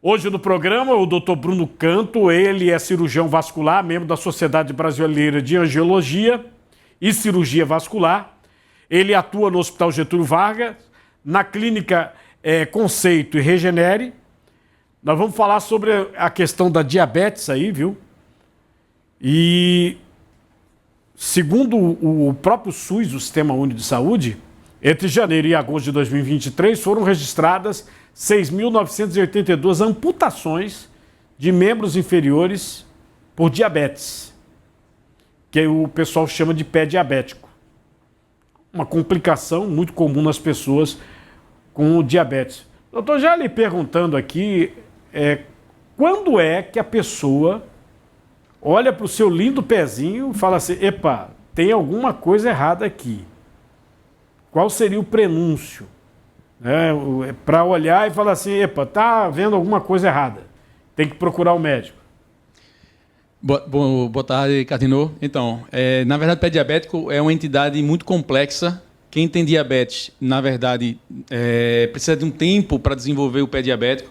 Hoje no programa, o Dr. Bruno Canto, ele é cirurgião vascular, membro da Sociedade Brasileira de Angiologia e Cirurgia Vascular. Ele atua no Hospital Getúlio Vargas, na clínica Conceito e Regenere. Nós vamos falar sobre a questão da diabetes aí, viu? E segundo o próprio SUS, o Sistema Único de Saúde, entre janeiro e agosto de 2023 foram registradas 6.982 amputações de membros inferiores por diabetes, que o pessoal chama de pé diabético. Uma complicação muito comum nas pessoas com diabetes. Eu estou já lhe perguntando aqui, quando é que a pessoa olha para o seu lindo pezinho e fala assim, epa, tem alguma coisa errada aqui. Qual seria o prenúncio? Para olhar e falar assim, epa, tá vendo alguma coisa errada. Tem que procurar o médico. Boa tarde, Cardinô. Então, na verdade, o pé diabético é uma entidade muito complexa. Quem tem diabetes, na verdade, precisa de um tempo para desenvolver o pé diabético.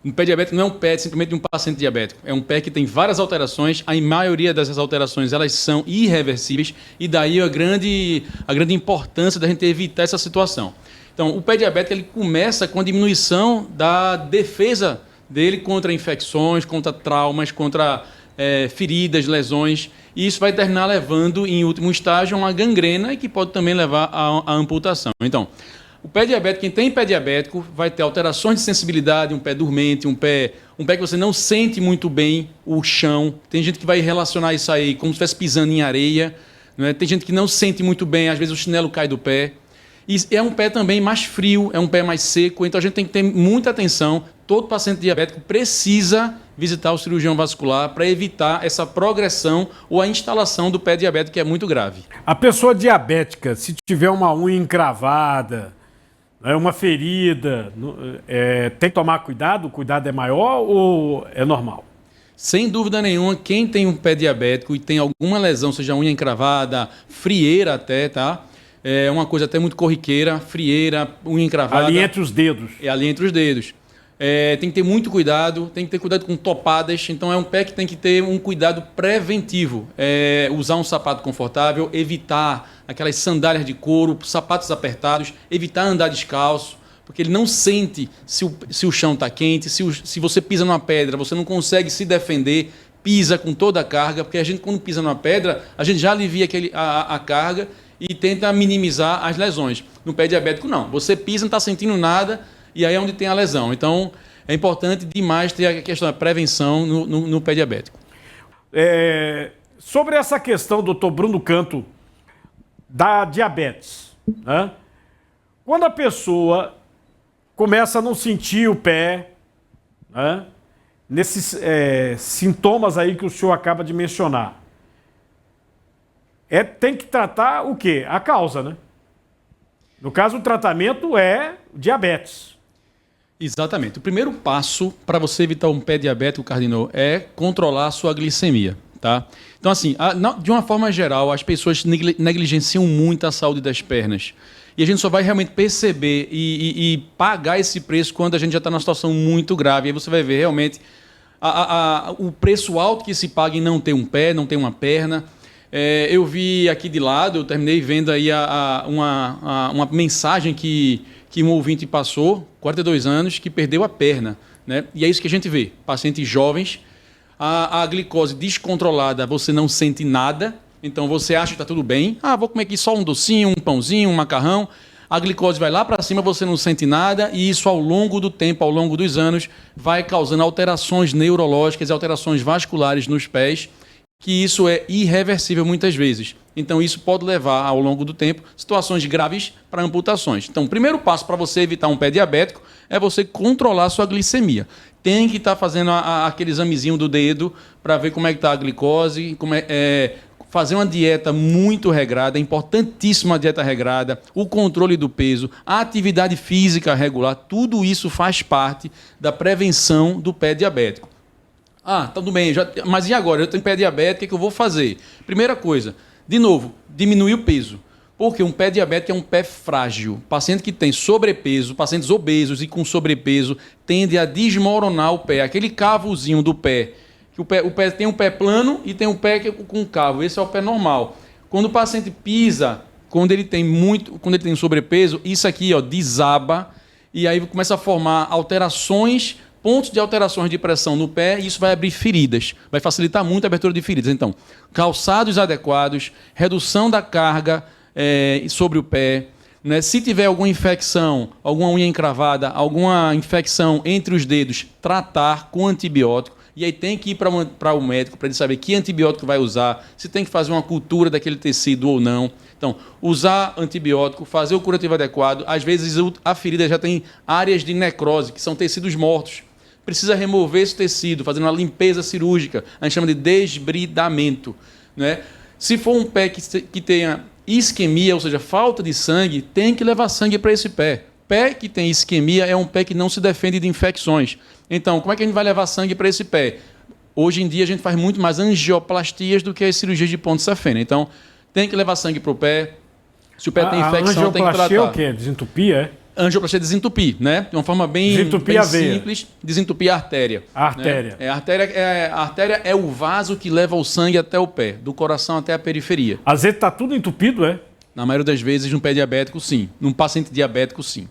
Um pé diabético não é um pé simplesmente de um paciente diabético. É um pé que tem várias alterações. A maioria dessas alterações elas são irreversíveis. E daí a grande importância da gente evitar essa situação. Então, o pé diabético ele começa com a diminuição da defesa dele contra infecções, contra traumas, contra feridas, lesões. E isso vai terminar levando, em último estágio, a uma gangrena e que pode também levar à amputação. Então, o pé diabético, quem tem pé diabético, vai ter alterações de sensibilidade, um pé dormente, um pé que você não sente muito bem o chão. Tem gente que vai relacionar isso aí como se estivesse pisando em areia. Né? Tem gente que não sente muito bem, às vezes o chinelo cai do pé. E é um pé também mais frio, é um pé mais seco, então a gente tem que ter muita atenção. Todo paciente diabético precisa visitar o cirurgião vascular para evitar essa progressão ou a instalação do pé diabético, que é muito grave. A pessoa diabética, se tiver uma unha encravada, uma ferida, tem que tomar cuidado? O cuidado é maior ou é normal? Sem dúvida nenhuma, quem tem um pé diabético e tem alguma lesão, seja unha encravada, frieira até, tá? É uma coisa até muito corriqueira, frieira, unha encravada. Ali entre os dedos. Ali entre os dedos. Tem que ter muito cuidado, tem que ter cuidado com topadas. Então é um pé que tem que ter um cuidado preventivo. Usar um sapato confortável, evitar aquelas sandálias de couro, sapatos apertados, evitar andar descalço, porque ele não sente se o chão está quente, se você pisa numa pedra, você não consegue se defender, pisa com toda a carga, porque a gente quando pisa numa pedra, a gente já alivia a carga e tenta minimizar as lesões. No pé diabético, não. Você pisa, não está sentindo nada, e aí é onde tem a lesão. Então, é importante demais ter a questão da prevenção no pé diabético. Sobre essa questão, doutor Bruno Canto, da diabetes, né? Quando a pessoa começa a não sentir o pé, né? Nesses sintomas aí que o senhor acaba de mencionar, tem que tratar o quê? A causa, né? No caso, o tratamento é diabetes. Exatamente. O primeiro passo para você evitar um pé diabético, Cardinô, é controlar a sua glicemia, tá? Então, assim, de uma forma geral, as pessoas negligenciam muito a saúde das pernas. E a gente só vai realmente perceber e pagar esse preço quando a gente já está numa situação muito grave. Aí você vai ver realmente o preço alto que se paga em não ter um pé, não ter uma perna. Eu vi aqui de lado, eu terminei vendo aí uma mensagem que um ouvinte passou, 42 anos, que perdeu a perna. Né? E é isso que a gente vê. Pacientes jovens, a glicose descontrolada, você não sente nada, então você acha que está tudo bem. Vou comer aqui só um docinho, um pãozinho, um macarrão. A glicose vai lá para cima, você não sente nada, e isso ao longo do tempo, ao longo dos anos, vai causando alterações neurológicas e alterações vasculares nos pés, que isso é irreversível muitas vezes. Então, isso pode levar, ao longo do tempo, situações graves para amputações. Então, o primeiro passo para você evitar um pé diabético é você controlar a sua glicemia. Tem que estar fazendo aquele examezinho do dedo para ver como é que está a glicose, fazer uma dieta muito regrada, é importantíssima a dieta regrada, o controle do peso, a atividade física regular, tudo isso faz parte da prevenção do pé diabético. Tudo bem, mas e agora? Eu tenho pé diabético, o que eu vou fazer? Primeira coisa, de novo, diminuir o peso. Porque um pé diabético é um pé frágil. Paciente que tem sobrepeso, pacientes obesos e com sobrepeso, tende a desmoronar o pé. Aquele cavozinho do pé, que o pé tem um pé plano e tem um pé com cavo. Esse é o pé normal. Quando o paciente pisa, quando ele tem sobrepeso, isso aqui, ó, desaba e aí começa a formar alterações, pontos de alterações de pressão no pé, e isso vai abrir feridas, vai facilitar muito a abertura de feridas. Então, calçados adequados, redução da carga sobre o pé, né? Se tiver alguma infecção, alguma unha encravada, alguma infecção entre os dedos, tratar com antibiótico. E aí tem que ir para o médico para ele saber que antibiótico vai usar, se tem que fazer uma cultura daquele tecido ou não. Então, usar antibiótico, fazer o curativo adequado. Às vezes a ferida já tem áreas de necrose, que são tecidos mortos. Precisa remover esse tecido, fazendo uma limpeza cirúrgica. A gente chama de desbridamento, né? Se for um pé que tenha isquemia, ou seja, falta de sangue, tem que levar sangue para esse pé. Pé que tem isquemia é um pé que não se defende de infecções. Então, como é que a gente vai levar sangue para esse pé? Hoje em dia a gente faz muito mais angioplastias do que as cirurgias de ponte safena. Então, tem que levar sangue para o pé. Se o pé tem infecção, tem que tratar. Angioplastia é o quê? Desentupir, é? Angioplastia é desentupir, né? De uma forma bem simples, desentupir a artéria. A artéria. Né? A artéria é o vaso que leva o sangue até o pé, do coração até a periferia. Às vezes está tudo entupido, é? Na maioria das vezes, num pé diabético, sim. Num paciente diabético, sim.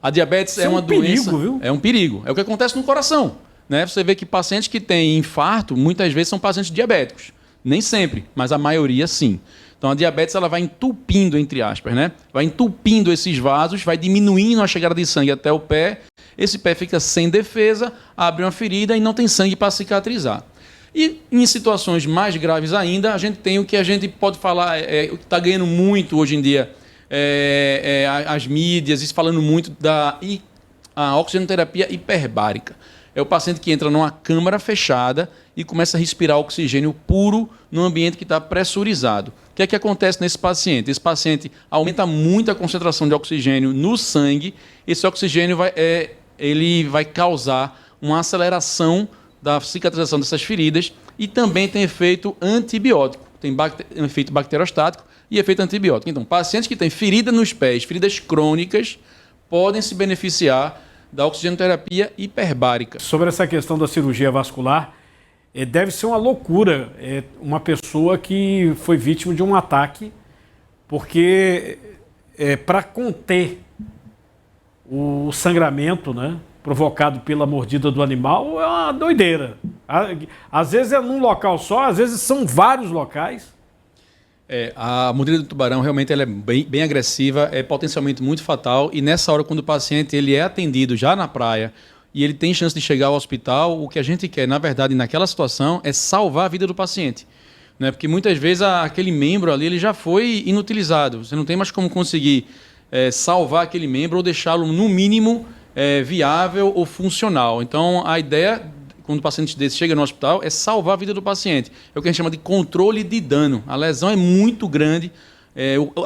A diabetes Isso é uma doença... perigo, viu? É um perigo. É o que acontece no coração. Né? Você vê que pacientes que têm infarto, muitas vezes são pacientes diabéticos. Nem sempre, mas a maioria sim. Então a diabetes ela vai entupindo, entre aspas, né? Vai entupindo esses vasos, vai diminuindo a chegada de sangue até o pé. Esse pé fica sem defesa, abre uma ferida e não tem sangue para cicatrizar. E em situações mais graves ainda, a gente tem o que a gente pode falar, o que está ganhando muito hoje em dia, as mídias, isso falando muito da oxigenoterapia hiperbárica. É o paciente que entra numa câmara fechada e começa a respirar oxigênio puro num ambiente que está pressurizado. O que é que acontece nesse paciente? Esse paciente aumenta muito a concentração de oxigênio no sangue. Esse oxigênio vai causar uma aceleração da cicatrização dessas feridas e também tem efeito antibiótico. Tem efeito bacteriostático e efeito antibiótico. Então, pacientes que têm ferida nos pés, feridas crônicas, podem se beneficiar da oxigenoterapia hiperbárica. Sobre essa questão da cirurgia vascular, deve ser uma loucura uma pessoa que foi vítima de um ataque, porque para conter o sangramento, né, provocado pela mordida do animal, é uma doideira. Às vezes é num local só, às vezes são vários locais. A mordida do tubarão realmente ela é bem agressiva, é potencialmente muito fatal, e nessa hora, quando o paciente ele é atendido já na praia e ele tem chance de chegar ao hospital, o que a gente quer, na verdade, naquela situação, é salvar a vida do paciente. Né? Porque muitas vezes aquele membro ali ele já foi inutilizado, você não tem mais como conseguir salvar aquele membro ou deixá-lo, no mínimo, viável ou funcional. Então, a ideia, quando o paciente desse chega no hospital, é salvar a vida do paciente. É o que a gente chama de controle de dano. A lesão é muito grande,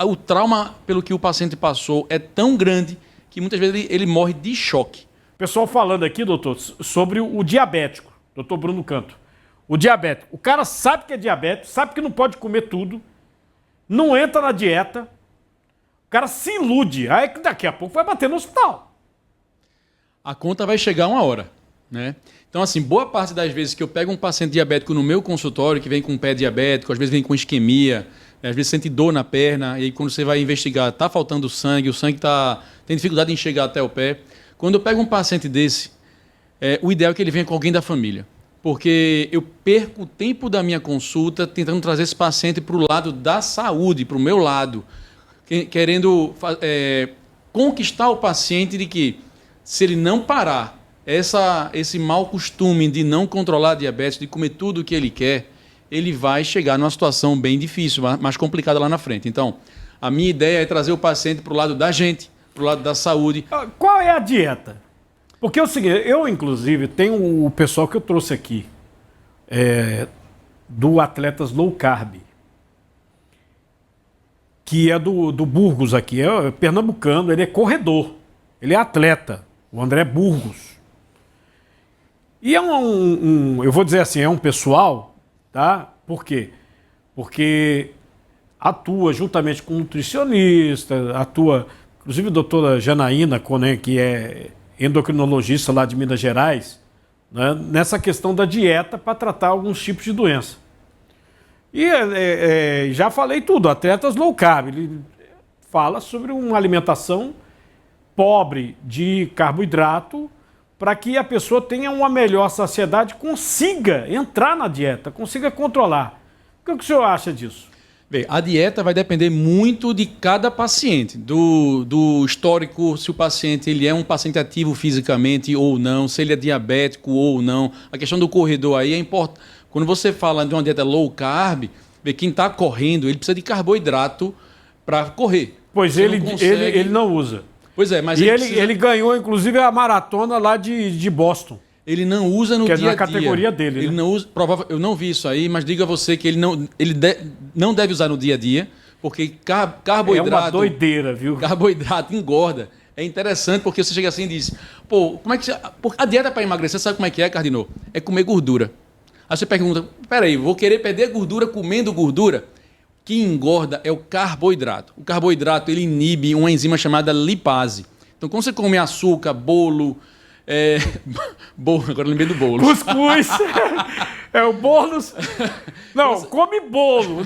o trauma pelo que o paciente passou é tão grande que muitas vezes ele morre de choque. Pessoal falando aqui, doutor, sobre o diabético, doutor Bruno Canto. O diabético, o cara sabe que é diabético, sabe que não pode comer tudo, não entra na dieta, o cara se ilude, aí daqui a pouco vai bater no hospital. A conta vai chegar uma hora, né? Então, assim, boa parte das vezes que eu pego um paciente diabético no meu consultório, que vem com pé diabético, às vezes vem com isquemia, às vezes sente dor na perna, e aí quando você vai investigar, está faltando sangue, o sangue tem dificuldade em chegar até o pé. Quando eu pego um paciente desse, o ideal é que ele venha com alguém da família, porque eu perco o tempo da minha consulta tentando trazer esse paciente para o lado da saúde, para o meu lado, querendo conquistar o paciente de que, se ele não parar esse mau costume de não controlar a diabetes, de comer tudo o que ele quer, ele vai chegar numa situação bem difícil, mais complicada lá na frente. Então, a minha ideia é trazer o paciente para o lado da gente, para o lado da saúde. Qual é a dieta? Porque é o seguinte, eu inclusive tenho o pessoal que eu trouxe aqui, do Atletas Low Carb, que é do Burgos aqui, é pernambucano, ele é corredor, ele é atleta, o André Burgos. E eu vou dizer assim, é um pessoal, tá? Por quê? Porque atua juntamente com nutricionista, atua, inclusive a doutora Janaína Conen, que é endocrinologista lá de Minas Gerais, né, nessa questão da dieta para tratar alguns tipos de doença. E já falei tudo, atletas low carb, ele fala sobre uma alimentação pobre de carboidrato para que a pessoa tenha uma melhor saciedade, consiga entrar na dieta, consiga controlar. O que o senhor acha disso? Bem, a dieta vai depender muito de cada paciente, do histórico, se o paciente ele é um paciente ativo fisicamente ou não, se ele é diabético ou não. A questão do corredor aí é importante. Quando você fala de uma dieta low carb, quem está correndo, ele precisa de carboidrato para correr. Pois ele não usa. Pois é, mas e ele ganhou, inclusive, a maratona lá de Boston. Ele não usa no dia a dia. Que é na categoria dele. Ele né? não usa, eu não vi isso aí, mas diga a você que ele não deve usar no dia a dia, porque carboidrato... É uma doideira, viu? Carboidrato engorda. É interessante porque você chega assim e diz, pô, como é que a dieta para emagrecer, sabe como é que é, Cardinô? É comer gordura. Aí você pergunta, peraí, vou querer perder gordura comendo gordura? O que engorda é o carboidrato. O carboidrato ele inibe uma enzima chamada lipase. Então, quando você come açúcar, bolo... bolo, agora eu lembrei do bolo. Cuscuz. O bolos. Não, come bolo.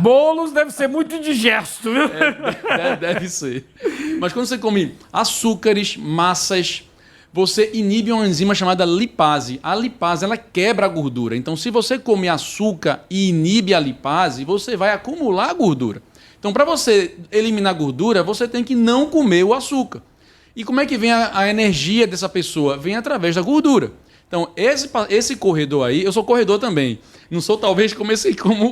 Bolos deve ser muito indigesto, viu? Deve ser. Mas quando você come açúcares, massas, você inibe uma enzima chamada lipase. A lipase, ela quebra a gordura. Então, se você come açúcar e inibe a lipase, você vai acumular gordura. Então, para você eliminar gordura, você tem que não comer o açúcar. E como é que vem a energia dessa pessoa? Vem através da gordura. Então, esse corredor aí, eu sou corredor também. Não sou, talvez, como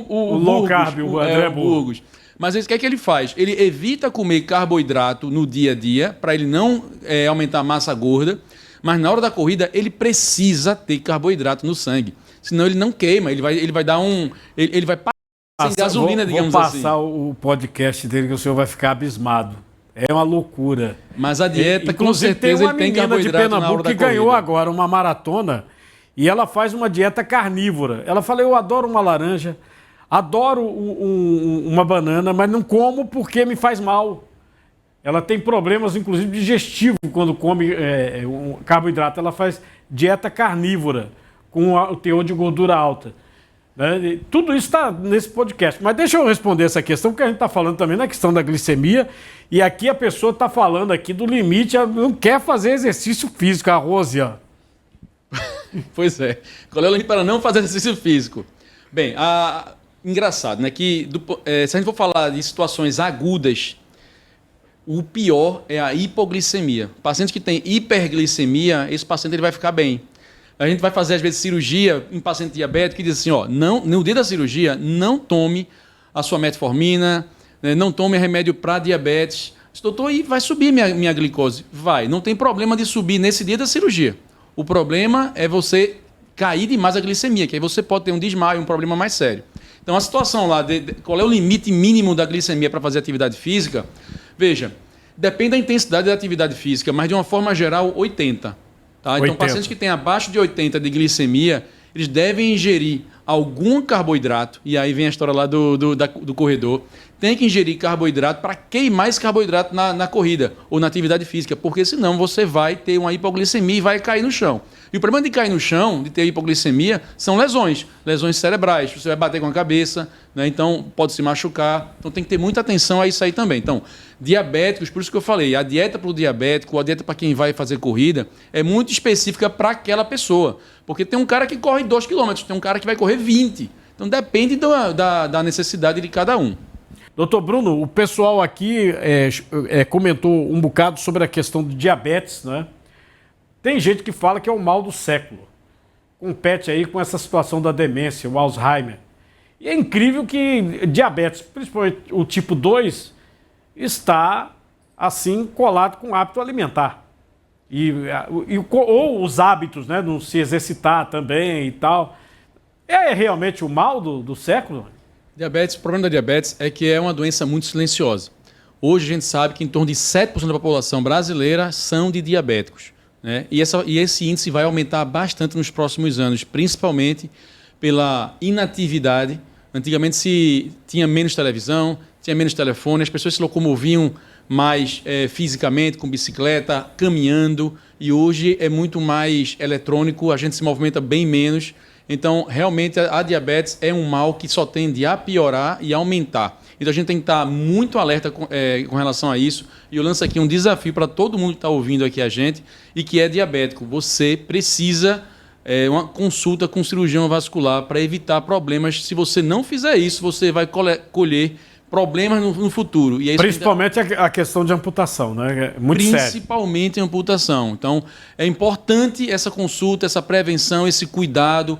o low carb, o André Burgos. Mas o que é que ele faz? Ele evita comer carboidrato no dia a dia, para ele não aumentar a massa gorda, mas na hora da corrida ele precisa ter carboidrato no sangue. Senão ele não queima, ele vai dar um... Ele vai passar sem gasolina, digamos assim. Vou passar o podcast dele que o senhor vai ficar abismado. É uma loucura. Mas a dieta, com certeza, ele tem carboidrato de Pernambuco na hora da que ganhou corrida. agora uma maratona e ela faz uma dieta carnívora. Ela fala, eu adoro uma laranja, adoro uma banana, mas não como porque me faz mal. Ela tem problemas, inclusive, digestivos quando come um carboidrato. Ela faz dieta carnívora, com o teor de gordura alta. Né? Tudo isso está nesse podcast. Mas deixa eu responder essa questão, porque a gente está falando também na questão da glicemia. E aqui a pessoa está falando aqui do limite, ela não quer fazer exercício físico, a Rose, ó. Pois é. Qual é o limite para não fazer exercício físico? Bem, engraçado, né? Que se a gente for falar de situações agudas, o pior é a hipoglicemia. Paciente que tem hiperglicemia, esse paciente ele vai ficar bem. A gente vai fazer, às vezes, cirurgia em paciente diabético e diz assim, ó, não, no dia da cirurgia, não tome a sua metformina, né, não tome remédio para diabetes. Doutor, e vai subir minha glicose? Vai, não tem problema de subir nesse dia da cirurgia. O problema é você cair demais a glicemia, que aí você pode ter um desmaio, um problema mais sério. Então, a situação lá, qual é o limite mínimo da glicemia para fazer atividade física? Veja, depende da intensidade da atividade física, mas de uma forma geral, 80. Tá? Então, 80. pacientes que têm abaixo de 80 de glicemia, eles devem ingerir algum carboidrato, e aí vem a história lá do corredor, tem que ingerir carboidrato para queimar esse carboidrato na corrida ou na atividade física, porque senão você vai ter uma hipoglicemia e vai cair no chão. E o problema de cair no chão, de ter hipoglicemia, são lesões cerebrais. Você vai bater com a cabeça, né? Então pode se machucar. Então tem que ter muita atenção a isso aí também. Então, diabéticos, por isso que eu falei, a dieta para o diabético, a dieta para quem vai fazer corrida, é muito específica para aquela pessoa. Porque tem um cara que corre 2 km, tem um cara que vai correr 20. Então depende da necessidade de cada um. Doutor Bruno, o pessoal aqui comentou um bocado sobre a questão do diabetes, né? Tem gente que fala que é o mal do século. Compete aí com essa situação da demência, o Alzheimer. E é incrível que diabetes, principalmente o tipo 2, está assim colado com o hábito alimentar. Ou os hábitos, né? Não se exercitar também e tal. É realmente o mal do século? Diabetes, o problema da diabetes é que é uma doença muito silenciosa. Hoje a gente sabe que em torno de 7% da população brasileira são de diabéticos, né? E esse índice vai aumentar bastante nos próximos anos, principalmente pela inatividade. Antigamente se tinha menos televisão, tinha menos telefone, as pessoas se locomoviam mais fisicamente, com bicicleta, caminhando, e hoje é muito mais eletrônico, a gente se movimenta bem menos. Então, realmente, a diabetes é um mal que só tende a piorar e aumentar. Então, a gente tem que estar muito alerta com relação a isso. E eu lanço aqui um desafio para todo mundo que está ouvindo aqui a gente e que é diabético. Você precisa uma consulta com cirurgião vascular para evitar problemas. Se você não fizer isso, você vai colher problemas no futuro. E é isso principalmente a questão de amputação, né? É muito sério. Principalmente amputação. Então, é importante essa consulta, essa prevenção, esse cuidado,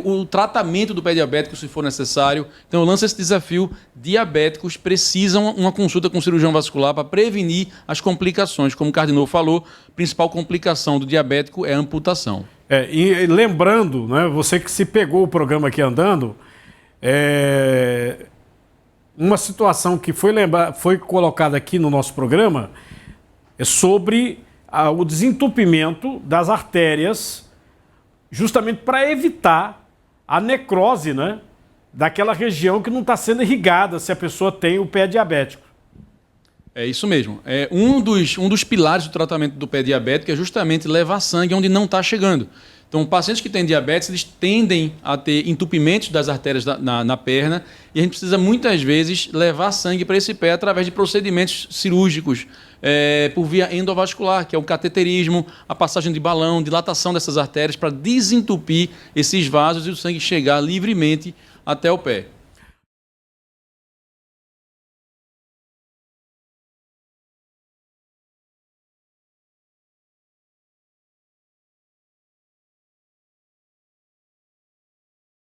o tratamento do pé diabético, se for necessário. Então, eu lanço esse desafio. Diabéticos precisam uma consulta com cirurgião vascular para prevenir as complicações. Como o Cardinô falou, a principal complicação do diabético é a amputação. E lembrando, né, você que se pegou o programa aqui andando, uma situação que foi colocada aqui no nosso programa é sobre o desentupimento das artérias, justamente para evitar a necrose, né, daquela região que não está sendo irrigada se a pessoa tem o pé diabético. É isso mesmo. Um dos pilares do tratamento do pé diabético é justamente levar sangue onde não está chegando. Então, pacientes que têm diabetes, eles tendem a ter entupimentos das artérias na perna e a gente precisa, muitas vezes, levar sangue para esse pé através de procedimentos cirúrgicos por via endovascular, que é o cateterismo, a passagem de balão, dilatação dessas artérias para desentupir esses vasos e o sangue chegar livremente até o pé.